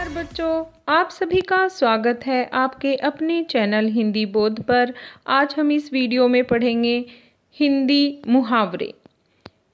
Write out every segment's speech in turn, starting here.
नमस्कार बच्चों, आप सभी का स्वागत है आपके अपने चैनल हिंदी बोध पर। आज हम इस वीडियो में पढ़ेंगे हिंदी मुहावरे।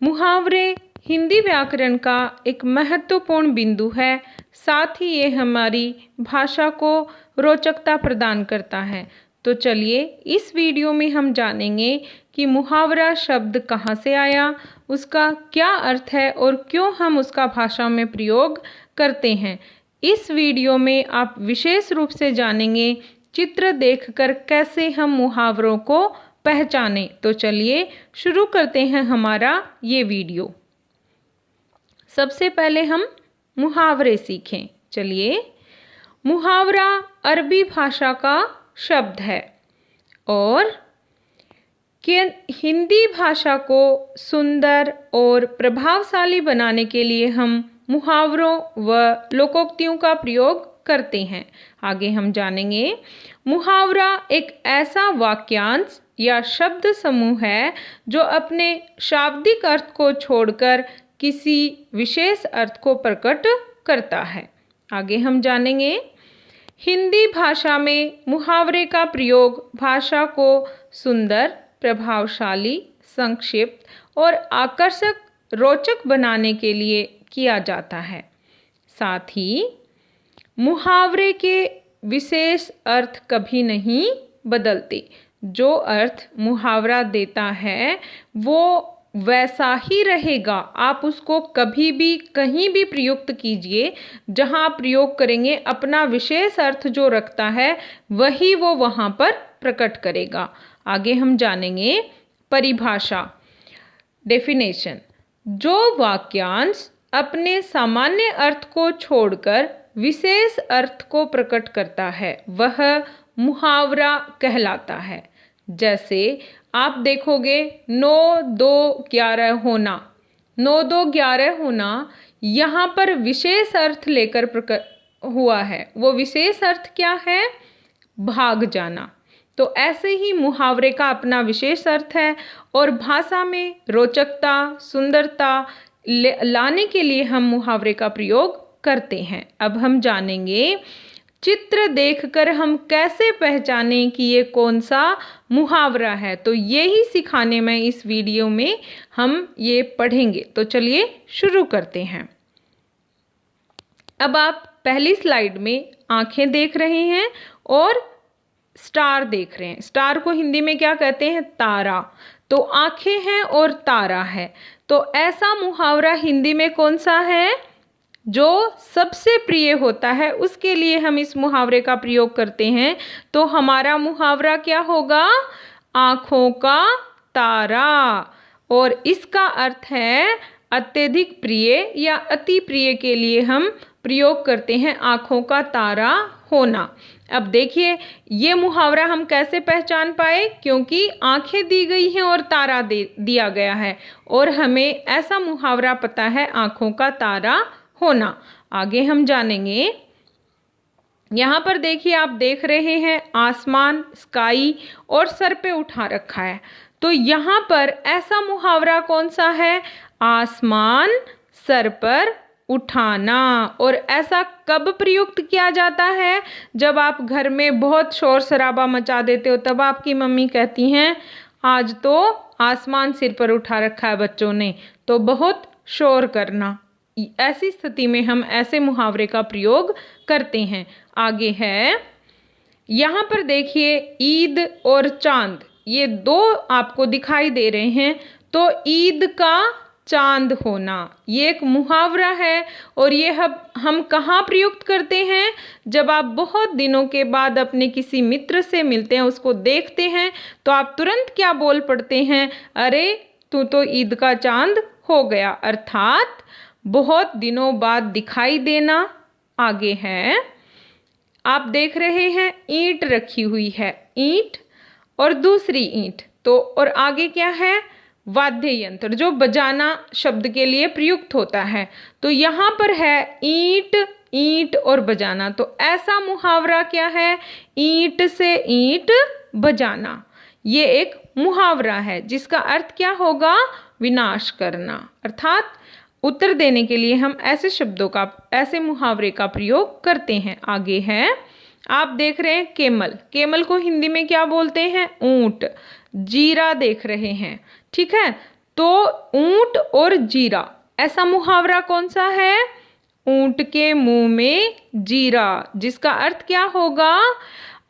मुहावरे हिंदी व्याकरण का एक महत्वपूर्ण बिंदु है, साथ ही ये हमारी भाषा को रोचकता प्रदान करता है। तो चलिए इस वीडियो में हम जानेंगे कि मुहावरा शब्द कहाँ से आया, उसका क्या अर्थ है और क्यों हम उसका भाषा में प्रयोग करते हैं। इस वीडियो में आप विशेष रूप से जानेंगे चित्र देखकर कैसे हम मुहावरों को पहचानें। तो चलिए शुरू करते हैं हमारा ये वीडियो। सबसे पहले हम मुहावरे सीखें। चलिए, मुहावरा अरबी भाषा का शब्द है और हिंदी भाषा को सुंदर और प्रभावशाली बनाने के लिए हम मुहावरों व लोकोक्तियों का प्रयोग करते हैं। आगे हम जानेंगे, मुहावरा एक ऐसा वाक्यांश या शब्द समूह है जो अपने शाब्दिक अर्थ को छोड़कर किसी विशेष अर्थ को प्रकट करता है। आगे हम जानेंगे, हिंदी भाषा में मुहावरे का प्रयोग भाषा को सुंदर, प्रभावशाली, संक्षिप्त और आकर्षक, रोचक बनाने के लिए किया जाता है। साथ ही मुहावरे के विशेष अर्थ कभी नहीं बदलते। जो अर्थ मुहावरा देता है वो वैसा ही रहेगा। आप उसको कभी भी कहीं भी प्रयुक्त कीजिए, जहां आप प्रयोग करेंगे अपना विशेष अर्थ जो रखता है वही वो वहां पर प्रकट करेगा। आगे हम जानेंगे परिभाषा, डेफिनेशन। जो वाक्यांश अपने सामान्य अर्थ को छोड़कर विशेष अर्थ को प्रकट करता है वह मुहावरा कहलाता है। जैसे आप देखोगे 9-2-11 होना, 9-2-11 होना यहाँ पर विशेष अर्थ लेकर प्रकट हुआ है। वो विशेष अर्थ क्या है? भाग जाना। तो ऐसे ही मुहावरे का अपना विशेष अर्थ है और भाषा में रोचकता, सुंदरता लाने के लिए हम मुहावरे का प्रयोग करते हैं। अब हम जानेंगे चित्र देखकर हम कैसे पहचानें कि ये कौन सा मुहावरा है। तो यही सिखाने में इस वीडियो में हम ये पढ़ेंगे। तो चलिए शुरू करते हैं। अब आप पहली स्लाइड में आंखें देख रहे हैं और स्टार देख रहे हैं। स्टार को हिंदी में क्या कहते हैं? तारा। तो आंखें हैं और तारा है। तो ऐसा मुहावरा हिंदी में कौन सा है जो सबसे प्रिय होता है, उसके लिए हम इस मुहावरे का प्रयोग करते हैं। तो हमारा मुहावरा क्या होगा? आँखों का तारा। और इसका अर्थ है अत्यधिक प्रिय या अति प्रिय के लिए हम प्रयोग करते हैं आँखों का तारा होना। अब देखिए ये मुहावरा हम कैसे पहचान पाए? क्योंकि आंखें दी गई हैं और तारा दिया गया है और हमें ऐसा मुहावरा पता है आँखों का तारा होना। आगे हम जानेंगे, यहाँ पर देखिए आप देख रहे हैं आसमान, स्काई और सर पे उठा रखा है। तो यहाँ पर ऐसा मुहावरा कौन सा है? आसमान सर पर उठाना। और ऐसा कब प्रयुक्त किया जाता है? जब आप घर में बहुत शोर शराबा मचा देते हो, तब आपकी मम्मी कहती हैं आज तो आसमान सिर पर उठा रखा है बच्चों ने, तो बहुत शोर करना। ऐसी स्थिति में हम ऐसे मुहावरे का प्रयोग करते हैं। आगे है, यहाँ पर देखिए ईद और चांद, ये दो आपको दिखाई दे रहे हैं। तो ईद का चांद होना ये एक मुहावरा है और ये हम कहाँ प्रयुक्त करते हैं? जब आप बहुत दिनों के बाद अपने किसी मित्र से मिलते हैं, उसको देखते हैं, तो आप तुरंत क्या बोल पड़ते हैं? अरे तू तो ईद का चांद हो गया। अर्थात बहुत दिनों बाद दिखाई देना। आगे है, आप देख रहे हैं ईंट रखी हुई है, ईंट और दूसरी ईंट। तो और आगे क्या है? वाद्य यंत्र, जो बजाना शब्द के लिए प्रयुक्त होता है। तो यहाँ पर है ईंट, ईंट और बजाना। तो ऐसा मुहावरा क्या है? ईंट से ईंट बजाना। ये एक मुहावरा है जिसका अर्थ क्या होगा? विनाश करना। अर्थात उत्तर देने के लिए हम ऐसे शब्दों का, ऐसे मुहावरे का प्रयोग करते हैं। आगे है, आप देख रहे हैं केमल। केमल को हिंदी में क्या बोलते हैं? ऊंट। जीरा देख रहे हैं, ठीक है। तो ऊंट और जीरा, ऐसा मुहावरा कौन सा है? ऊंट के मुंह में जीरा, जिसका अर्थ क्या होगा?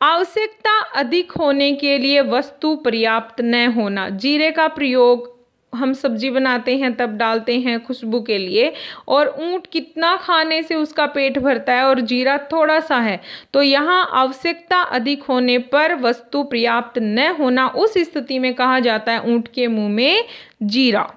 आवश्यकता अधिक होने के लिए वस्तु पर्याप्त न होना। जीरे का प्रयोग हम सब्जी बनाते हैं तब डालते हैं खुशबू के लिए, और ऊंट कितना खाने से उसका पेट भरता है और जीरा थोड़ा सा है। तो यहाँ आवश्यकता अधिक होने पर वस्तु पर्याप्त न होना, उस स्थिति में कहा जाता है ऊंट के मुंह में जीरा।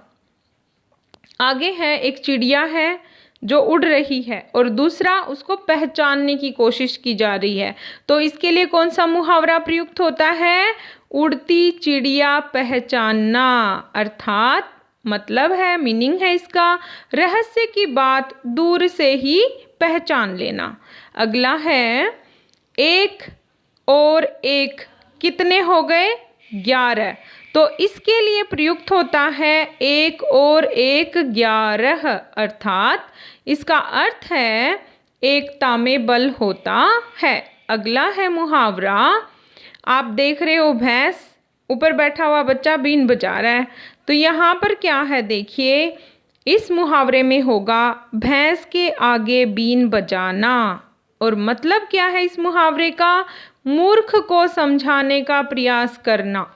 आगे है, एक चिड़िया है जो उड़ रही है और दूसरा उसको पहचानने की कोशिश की जा रही है। तो इसके लिए कौन सा मुहावरा प्रयुक्त होता है? उड़ती चिड़िया पहचानना। अर्थात मतलब है, मीनिंग है इसका, रहस्य की बात दूर से ही पहचान लेना। अगला है, एक और एक कितने हो गए? 11। तो इसके लिए प्रयुक्त होता है एक और एक 11, अर्थात इसका अर्थ है एकता में बल होता है। अगला है मुहावरा, आप देख रहे हो भैंस, ऊपर बैठा हुआ बच्चा बीन बजा रहा है। तो यहाँ पर क्या है देखिए, इस मुहावरे में होगा भैंस के आगे बीन बजाना। और मतलब क्या है इस मुहावरे का? मूर्ख को समझाने का प्रयास करना।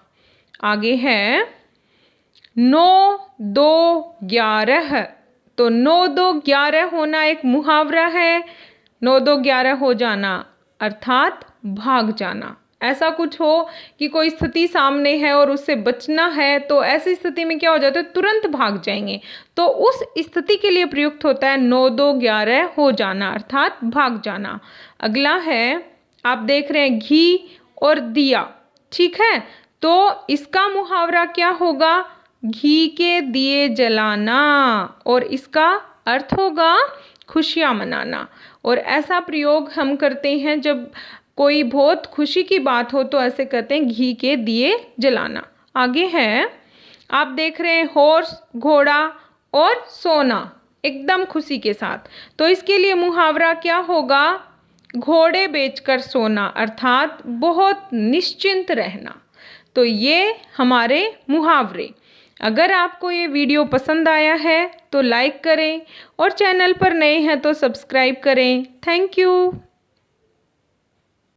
आगे है, 9, 2, 11। तो 9, 2, 11 होना एक मुहावरा है। 9, 2, 11 हो जाना अर्थात भाग जाना। ऐसा कुछ हो कि कोई स्थिति सामने है और उससे बचना है, तो ऐसी स्थिति में क्या हो जाता है? तुरंत भाग जाएंगे। तो उस स्थिति के लिए प्रयुक्त होता है 9, 2, 11 हो जाना, अर्थात भाग जाना। अगला है, आप देख रहे हैं घी और दिया, ठीक है। तो इसका मुहावरा क्या होगा? घी के दिए जलाना, और इसका अर्थ होगा खुशियाँ मनाना। और ऐसा प्रयोग हम करते हैं जब कोई बहुत खुशी की बात हो, तो ऐसे कहते हैं घी के दिए जलाना। आगे है, आप देख रहे हैं हॉर्स, घोड़ा और सोना, एकदम खुशी के साथ। तो इसके लिए मुहावरा क्या होगा? घोड़े बेचकर सोना, अर्थात बहुत निश्चिंत रहना। तो ये हमारे मुहावरे। अगर आपको ये वीडियो पसंद आया है तो लाइक करें, और चैनल पर नए हैं तो सब्सक्राइब करें। Thank you.